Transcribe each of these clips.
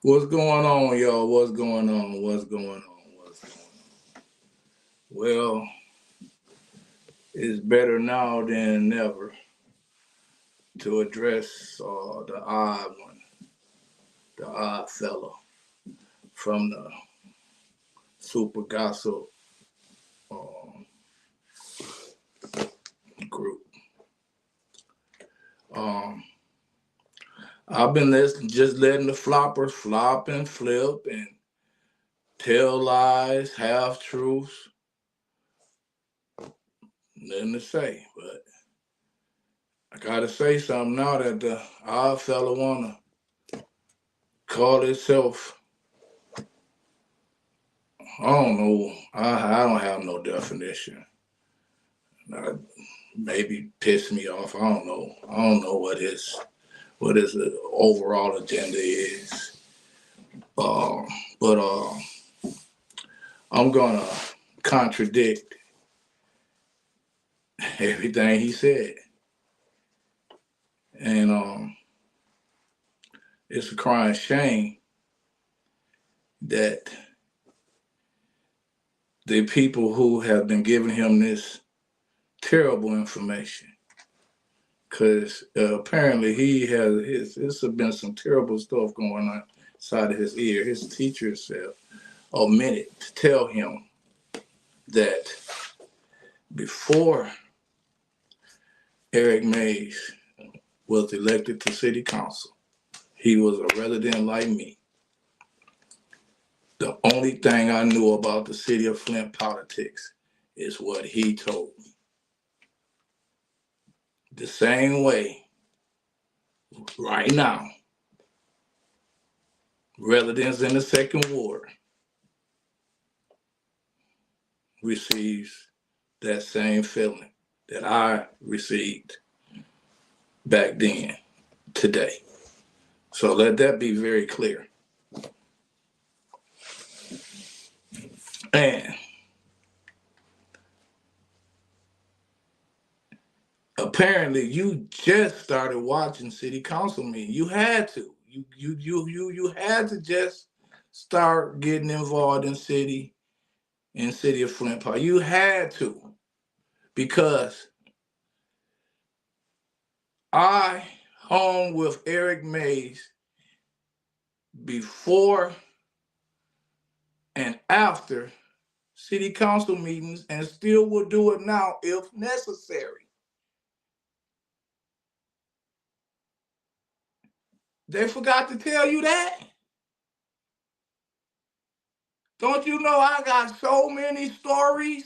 What's going on, y'all? What's going on? What's going on? What's going on? Well, it's better now than never to address the odd one, the odd fella from the Super Gossip um, group. Um, I've been listening, just letting the floppers flop and flip and tell lies, half truths, nothing to say. But I gotta say something now that the odd fella wanna call itself. I don't know. I don't have no definition. Uh, Maybe piss me off. I don't know. I don't know what his overall agenda is. Um, but I'm gonna contradict everything he said, and it's a crying shame that the people who have been giving him this terrible information, because apparently he has there's been some terrible stuff going on inside of his ear. His teachers have omitted to tell him that before Eric Mays was elected to city council, he was a resident like me. The only thing I knew about the city of Flint politics is what he told me. The same way, right now, residents in the second ward receives that same feeling that I received back then, today. So let that be very clear. And apparently you just started watching city council meeting. You had to. You had to just start getting involved in city of Flint Park. You had to, because I hung with Eric Mays before and after city council meetings, and still will do it now if necessary. They forgot to tell you that? Don't you know I got so many stories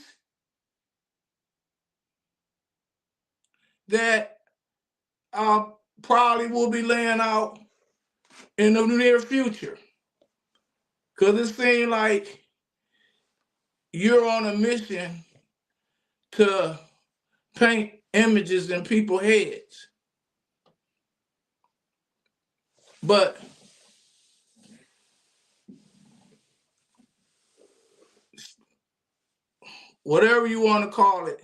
that I probably will be laying out in the near future? Because it seems like you're on a mission to paint images in people's heads. But whatever you want to call it,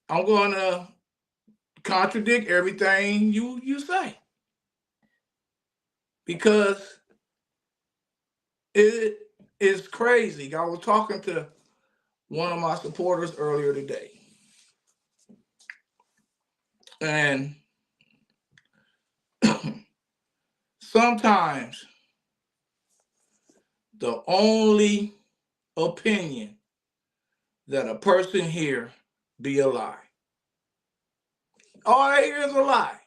I'm going to contradict everything you say, because it is crazy. I was talking to one of my supporters earlier today, and sometimes the only opinion that a person hear be a lie. All I hear is a lie.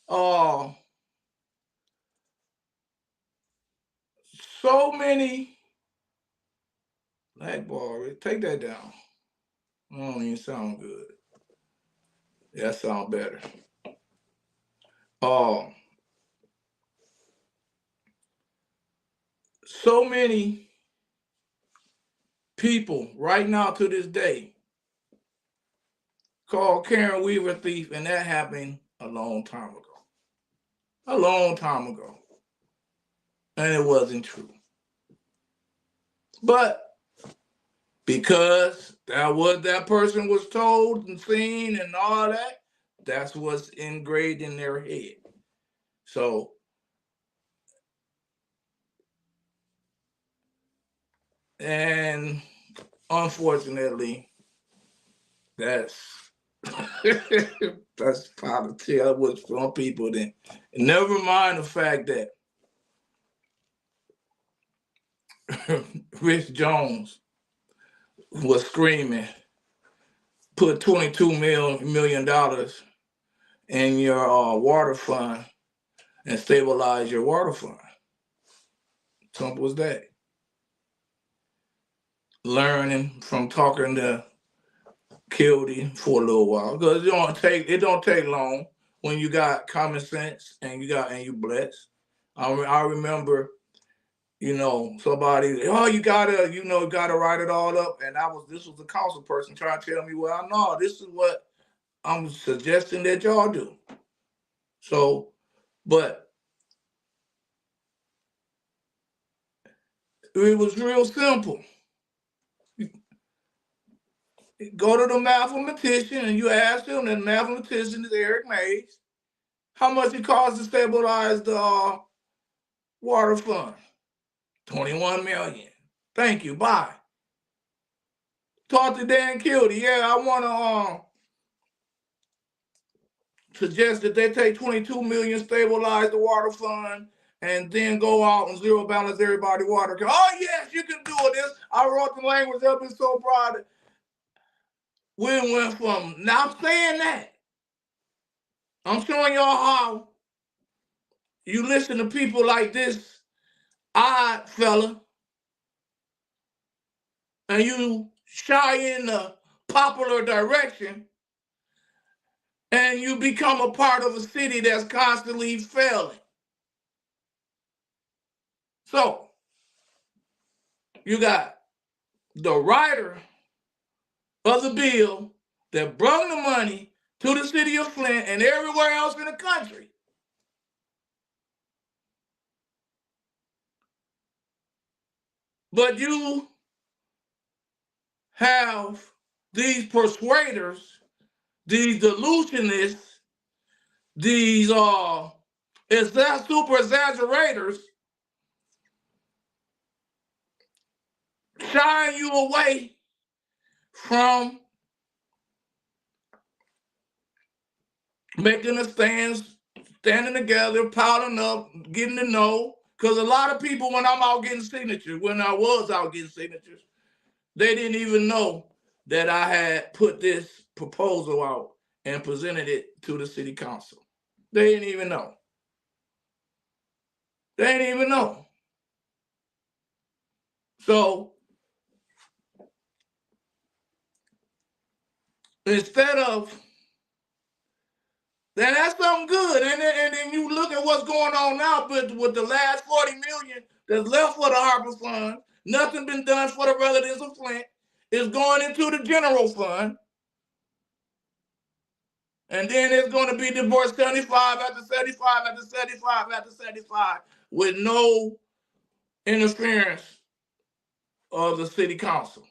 Oh, so many blackball. Take that down. I don't even sound good. That sound better. Oh, so many people right now to this day call Karen Weaver a thief, and that happened a long time ago. A long time ago. And it wasn't true. But because that what that person was told and seen and all that, that's what's engraved in their head. So, and unfortunately, that's that's politics. That was some people. Then, never mind the fact that Rich Jones was screaming, put $22 million in your water fund and stabilize your water fund. Simple as that. Learning from talking to Kildy for a little while, because it don't take long when you got common sense and you blessed. I remember, somebody, oh, you gotta write it all up, and this was the council person trying to tell me, well, no, this is what I'm suggesting that y'all do. So, but it was real simple. Go to the mathematician and you ask him, and the mathematician is Eric Mays, how much it costs to stabilize the water fund. 21 million. Thank you. Bye. Talk to Dan Kildy. Yeah, I want to suggest that they take 22 million, stabilize the water fund, and then go out and zero balance everybody water. Oh yes, you can do this. I wrote the language up and so proud. We went from not saying that. I'm showing y'all how you listen to people like this odd fella, and you shy in the popular direction, and you become a part of a city that's constantly failing. So, you got the writer of the bill that brought the money to the city of Flint and everywhere else in the country. But you have these persuaders, these delusionists, these super exaggerators shying you away from making a stand, standing together, piling up, getting to know. Because a lot of people, when I was out getting signatures, they didn't even know that I had put this proposal out and presented it to the city council. They didn't even know. They didn't even know. So instead of that's something good. And then you look at what's going on now with the last 40 million that's left for the Harbor Fund. Nothing been done for the residents of Flint. It's going into the general fund. And then it's going to be divorced 75 after 75 after 75 after 75 with no interference of the city council.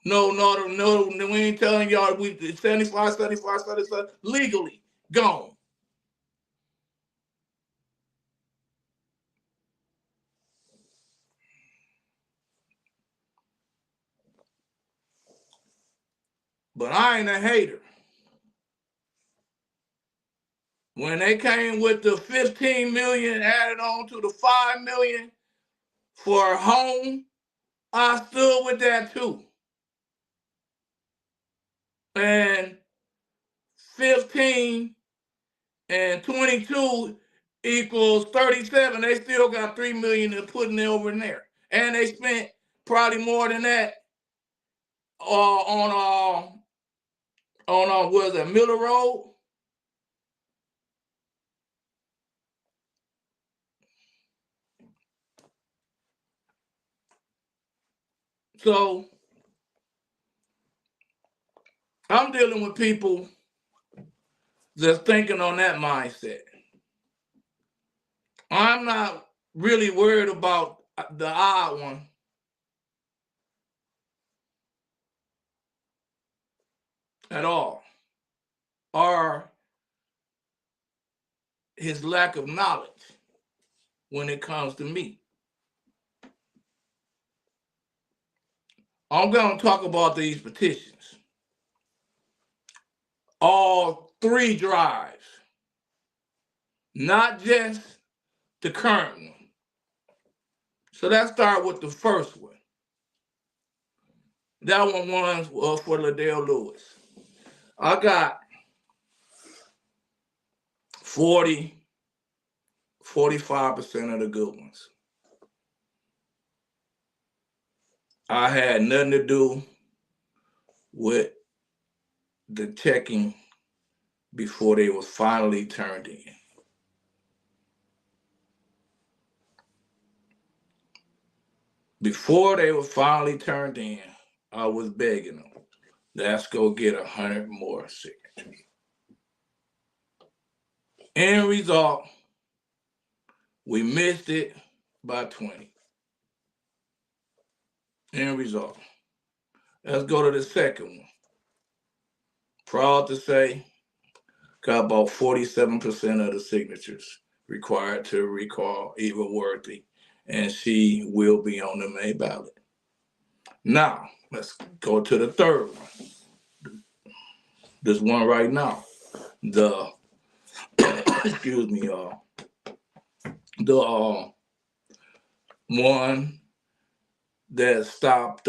No, we ain't telling y'all we 75, 75, 75, legally gone. But I ain't a hater. When they came with the 15 million added on to the 5 million for a home, I stood with that too. And 15 and 22 equals 37. They still got 3 million to put in over in there. And they spent probably more than that on what is that, Miller Road? So I'm dealing with people that's thinking on that mindset. I'm not really worried about the odd one at all. Or his lack of knowledge when it comes to me. I'm going to talk about these petitions. All three drives, not just the current one. So let's start with the first one. That one was for Liddell Lewis. I got 45% of the good ones. I had nothing to do with the checking before they was finally turned in. Before they were finally turned in, I was begging them, let's go get 100 more signatures. End result, we missed it by 20. End result. Let's go to the second one. Proud to say, got about 47% of the signatures required to recall Eva Worthy, and she will be on the May ballot. Now, let's go to the third one. This one right now. The, excuse me, the one that stopped,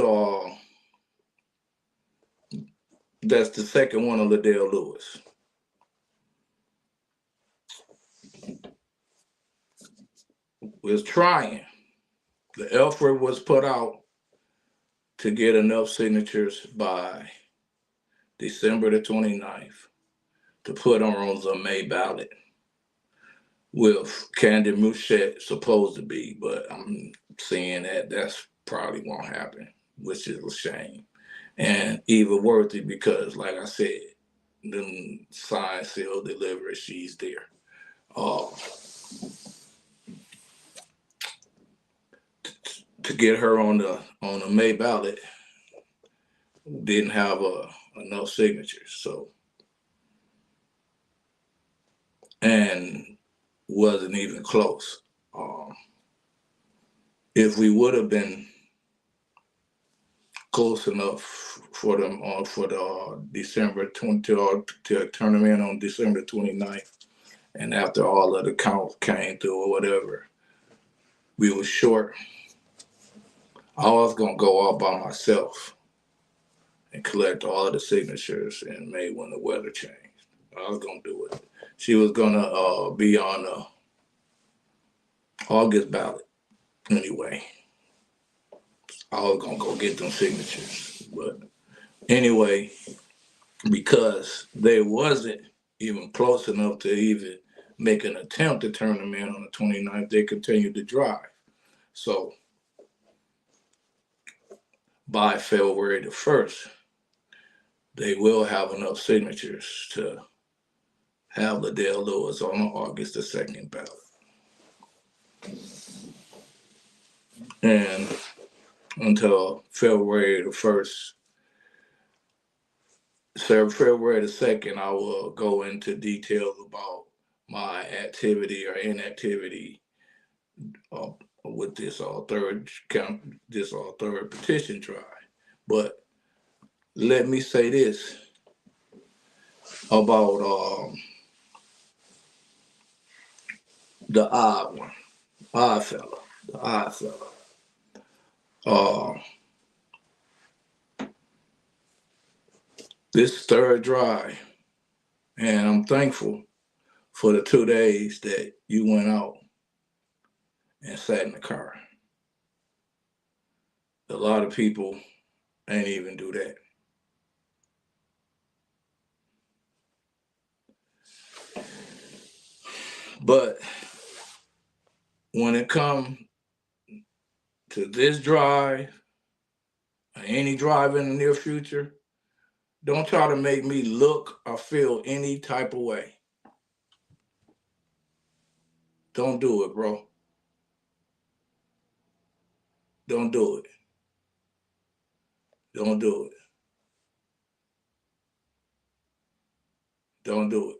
that's the second one of Liddell Lewis. Was trying. The effort was put out to get enough signatures by December the 29th to put on the May ballot with Candy Mouchette supposed to be, but I'm seeing that that's probably won't happen, which is a shame. And Eva Worthy, because like I said, the sign, seal, delivery, she's there. To get her on the May ballot, didn't have enough signatures, so, and wasn't even close. If we would have been close enough for them for the December 20 to turn them in on December 29th, and after all of the counts came through or whatever, we were short. I was gonna go out by myself and collect all of the signatures in May when the weather changed. I was gonna do it. She was gonna be on the August ballot anyway. I was gonna go get them signatures, but anyway, because they wasn't even close enough to even make an attempt to turn them in on the 29th, they continued to drive. So by February the 1st, they will have enough signatures to have Liddell Lewis on August the 2nd ballot. And until February the 1st, February the 2nd, I will go into details about my activity or inactivity with this third petition drive. But let me say this about the odd one, odd fella, the odd fella. This third drive, and I'm thankful for the 2 days that you went out and sat in the car. A lot of people ain't even do that. But when it comes to this drive, or any drive in the near future, don't try to make me look or feel any type of way. Don't do it, bro. Don't do it. Don't do it. Don't do it.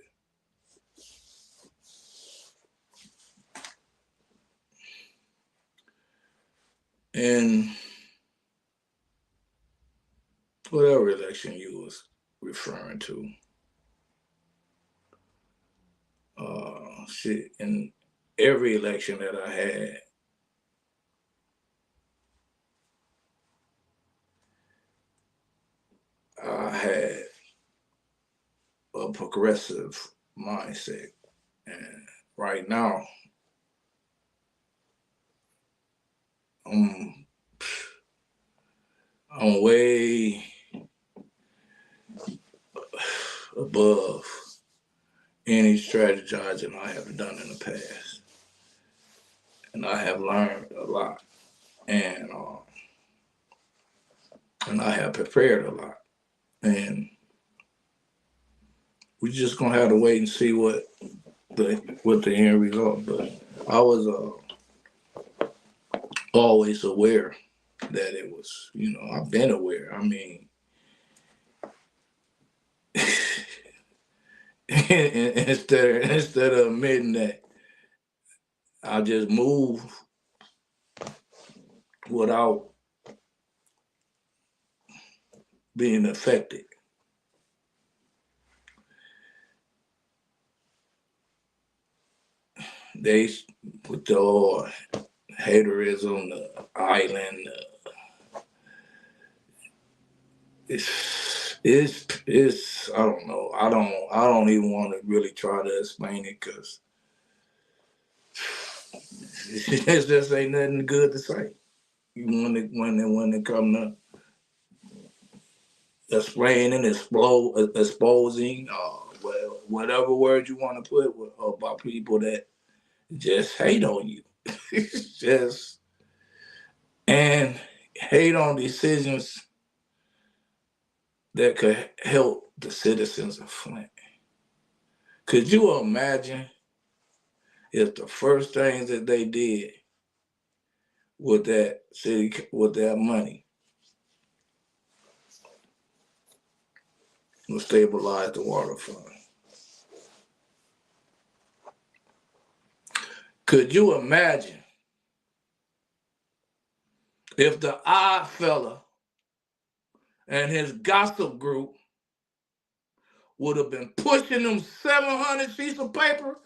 in whatever election you was referring to. Shit, in every election that I had a progressive mindset. And right now, I'm way above any strategizing I have done in the past. And I have learned a lot. And I have prepared a lot. And we just gonna have to wait and see what the end result. But I was always aware that it was, I've been aware. I mean, instead of admitting that I just move without being affected. They put the whole haterism, the island. It's I don't know. I don't even want to really try to explain it because it just ain't nothing good to say. When it come to explaining, exposing, well, whatever word you want to put about people that just hate on you, just and hate on decisions that could help the citizens of Flint. Could you imagine if the first things that they did with that money was stabilize the water fund? Could you imagine if the odd fella and his gossip group would have been pushing them 700 sheets of paper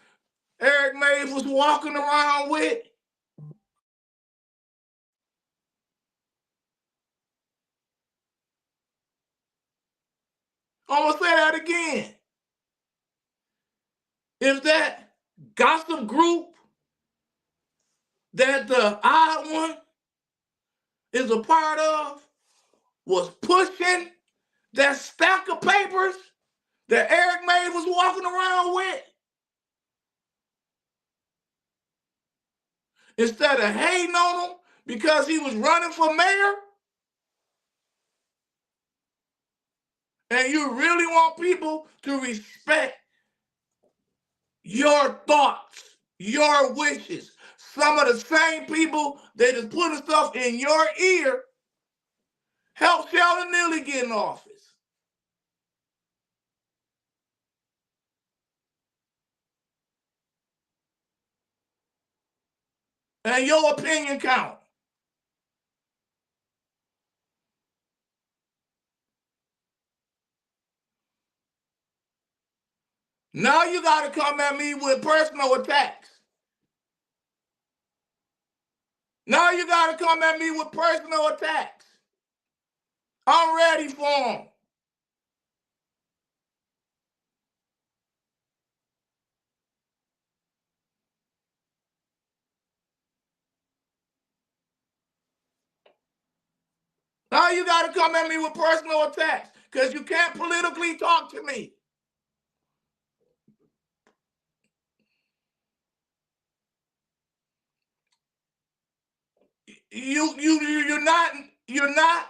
Eric Mays was walking around with? I'm gonna say that again. If that gossip group that the odd one is a part of was pushing that stack of papers that Eric Mays was walking around with, instead of hating on him because he was running for mayor, and you really want people to respect your thoughts, your wishes, some of the same people that is putting stuff in your ear help Sheldon Neely get in office. And your opinion count. Now you got to come at me with personal attacks. Now you got to come at me with personal attacks. I'm ready for them. Now you got to come at me with personal attacks because you can't politically talk to me. You're not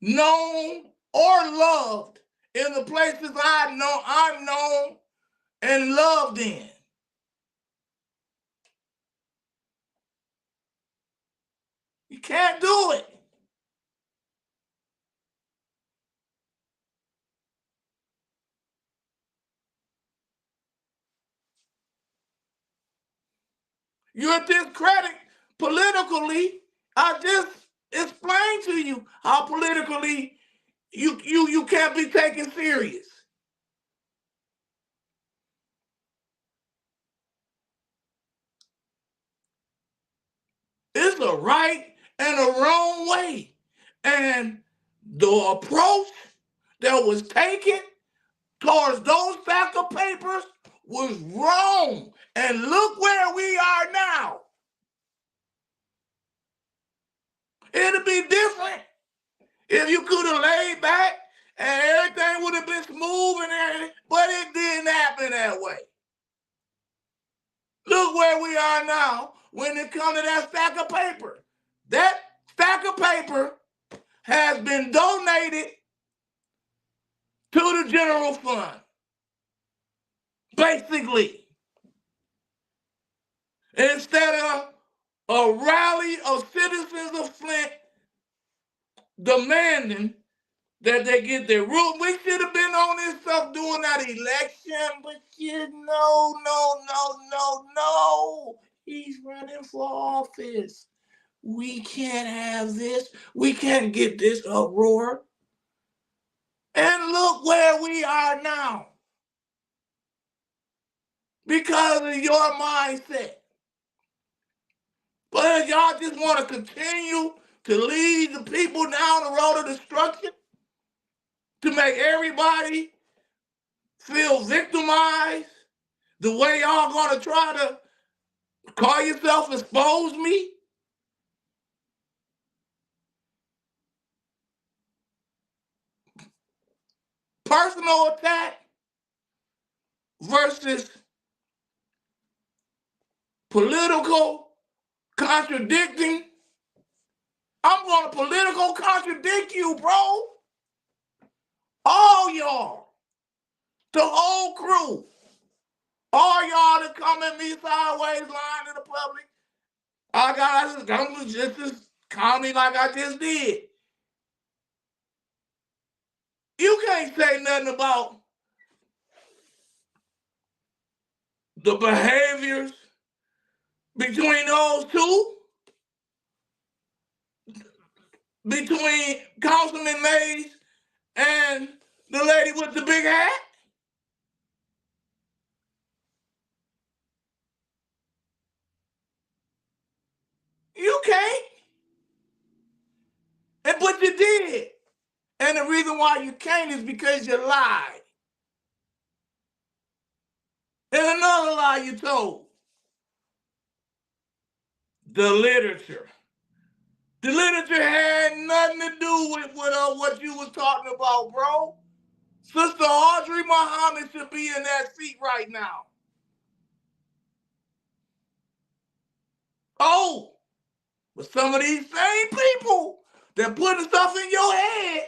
known or loved in the places I'm known and loved in. You can't do it. You're discredited politically I just explained to you how politically you can't be taken serious. It's a right and a wrong way. And the approach that was taken towards those stack of papers was wrong. And look where we are now. It'd be different if you could have laid back and everything would have been smooth and everything, but it didn't happen that way. Look where we are now when it comes to that stack of paper. That stack of paper has been donated to the general fund. Basically, instead of a rally of citizens of Flint demanding that they get their rule. We should have been on this stuff during that election, but no. He's running for office. We can't have this. We can't get this uproar. And look where we are now. Because of your mindset. But y'all just want to continue to lead the people down the road of destruction, to make everybody feel victimized, the way y'all gonna try to call yourself expose me. Personal attack versus political contradicting. I'm gonna political contradict you, bro. All y'all, the whole crew, all y'all that come at me sideways, lying to the public. I'm just as calmly like I just did. You can't say nothing about the behaviors between those two, between Councilman Mays and the lady with the big hat. You can't. But you did. And the reason why you can't is because you lied. And another lie you told. The literature. The literature had nothing to do with what you was talking about, bro. Sister Audrey Muhammad should be in that seat right now. Oh, but some of these same people that putting stuff in your head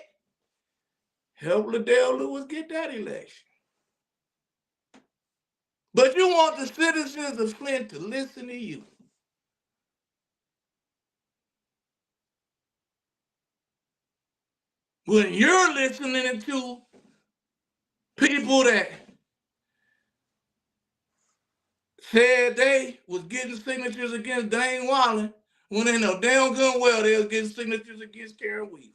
helped Liddell Lewis get that election. But you want the citizens of Flint to listen to you. When you're listening to people that said they was getting signatures against Dane Wallen, when they know damn good well they was getting signatures against Karen Weaver.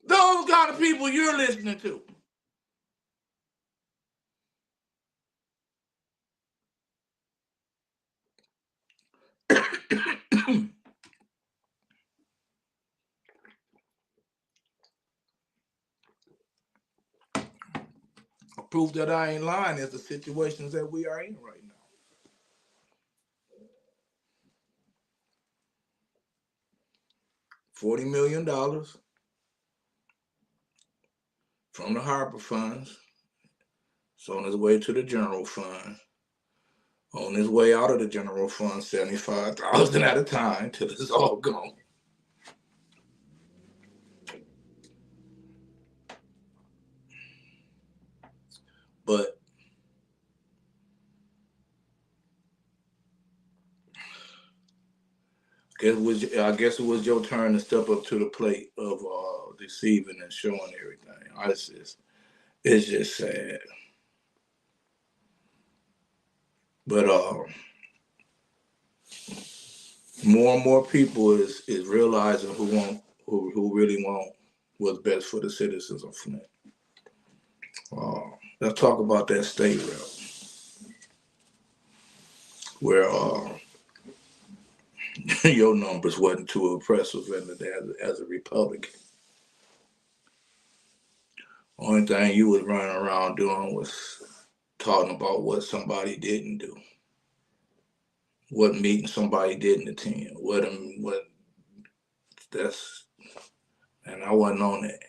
Those kind of people you're listening to. Proof that I ain't lying is the situations that we are in right now. $40 million from the Harper funds. It's on its way to the general fund. On his way out of the general fund, 75,000 at a time till it's all gone. But I guess it was your turn to step up to the plate of deceiving and showing everything. It's just sad. But more and more people is realizing who really want what's best for the citizens of Flint. Let's talk about that state rep, where your numbers wasn't too impressive as a Republican. Only thing you was running around doing was talking about what somebody didn't do, what meeting somebody didn't attend, what that's, and I wasn't on that.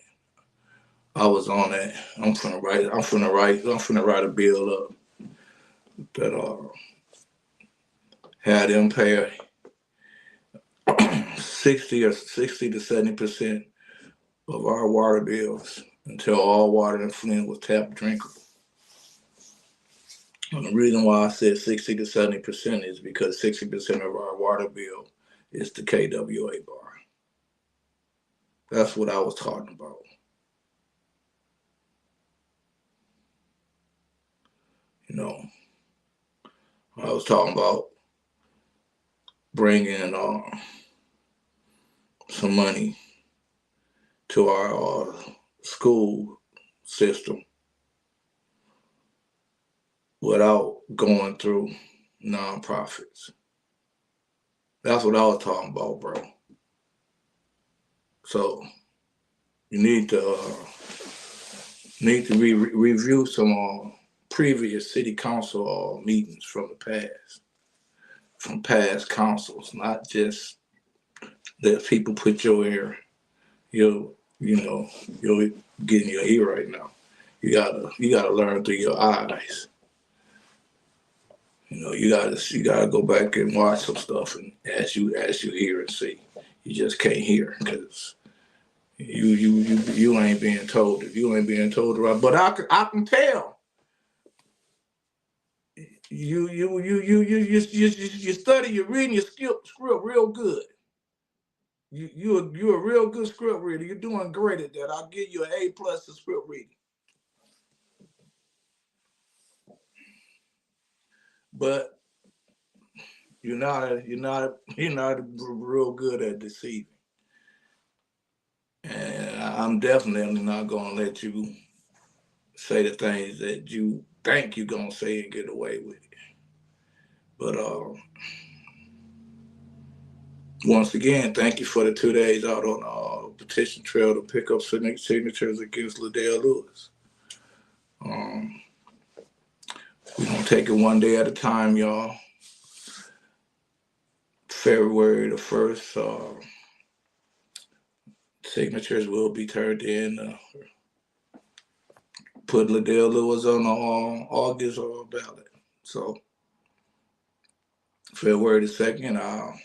I was on that. I'm finna write a bill up that had them pay 60 to 70% of our water bills until all water in Flint was tap drinkable. And the reason why I said 60 to 70% is because 60% of our water bill is the KWA bar. That's what I was talking about. You know, I was talking about bringing some money to our school system without going through nonprofits. That's what I was talking about, bro. So you need to review some previous city council meetings from past councils, not just that people put your getting your ear right now. You gotta learn through your eyes. You gotta go back and watch some stuff, and as you hear and see, you just can't hear because you ain't being told. If you ain't being told right, but I can tell you study, you're reading your script real good. You're a real good script reader. You're doing great at that. I'll give you an A+ for script reading. But you're not real good at deceiving. And I'm definitely not gonna let you say the things that you think you're gonna say and get away with it. But once again, thank you for the 2 days out on petition trail to pick up signatures against Liddell Lewis. We're gonna take it one day at a time, y'all. February the 1st, signatures will be turned in. Put Liddell Lewis on the August ballot. So February the 2nd, I'll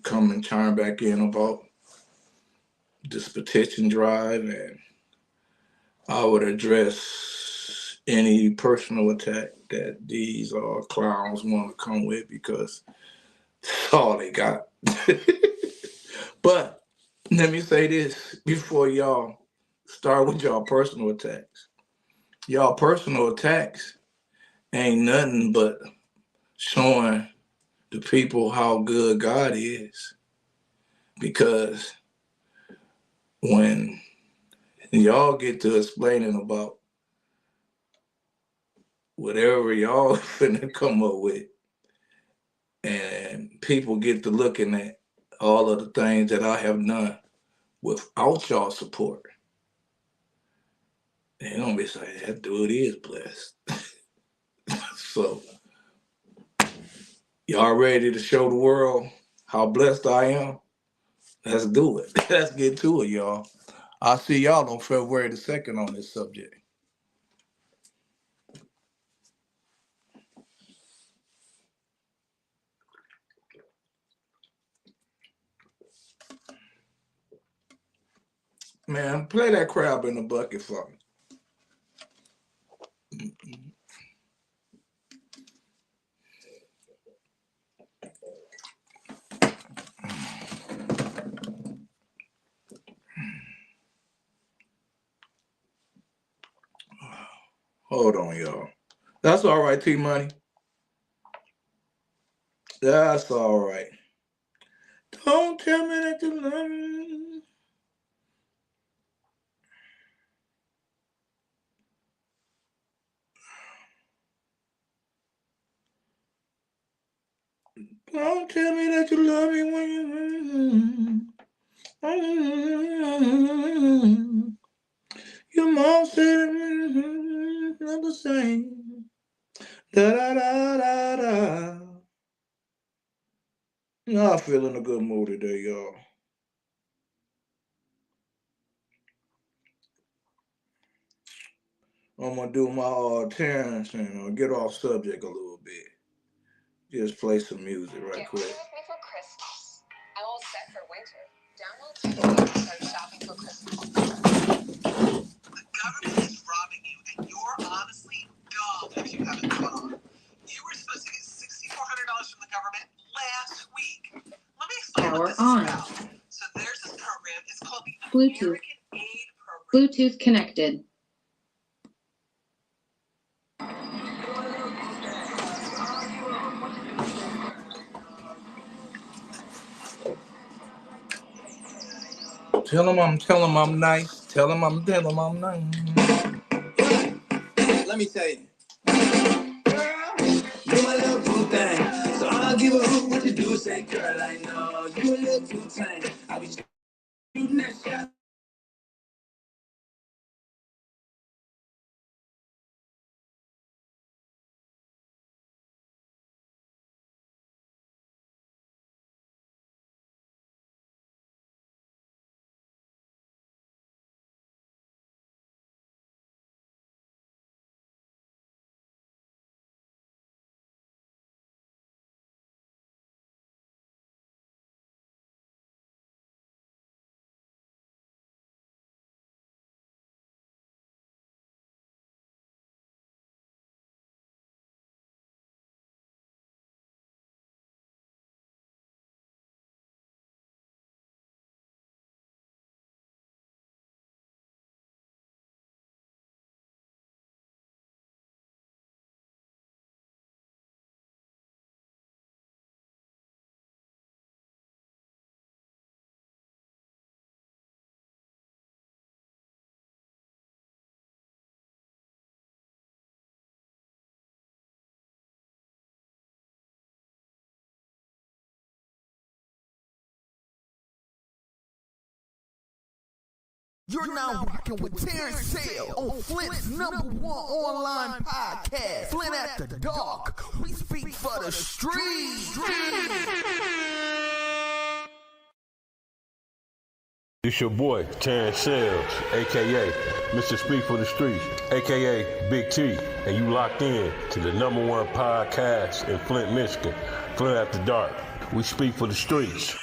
come and chime back in about this petition drive, and I would address any personal attack that these clowns want to come with, because that's all they got. But let me say this before y'all start with y'all personal attacks. Y'all personal attacks ain't nothing but showing the people how good God is. Because when y'all get to explaining about whatever y'all finna come up with, and people get to looking at all of the things that I have done without y'all support, they gonna be saying that dude is blessed. So y'all ready to show the world how blessed I am? Let's do it. Let's get to it, y'all. I'll see y'all on February the 2nd on this subject. Man, play that crab in the bucket for me. Hold on, y'all. That's all right, T Money. That's all right. Don't tell me that you love me. Don't tell me that you love me when you. Your mom said not the same. Da da da da da. I feel in a good mood today, y'all. I'm gonna do my Terrence and get off subject a little bit. Just play some music right quick. Get ready with me for Christmas. I'm all set for winter. Download today and start shopping for Christmas. The government is robbing you, and you're honestly dumb if you haven't caught on. You were supposed to get $6,400 from the government last week. Let me explain what this is about. So there's this program. It's called the Bluetooth. American Aid Program. Bluetooth connected. Tell him I'm nice. Tell him I'm nice. Let me tell you. Girl, you a little boo thing. So I'll give a hoot what you do. Say, girl, I know you a little too tame. I'll be shooting that shot. You're now rocking with Terrence Sale on Flint's #1 online podcast, Flint After Dark. We speak for the streets. It's your boy, Terrence Sales, a.k.a. Mr. Speak for the Streets, a.k.a. Big T, and you locked in to the #1 podcast in Flint, Michigan, Flint After Dark. We speak for the streets.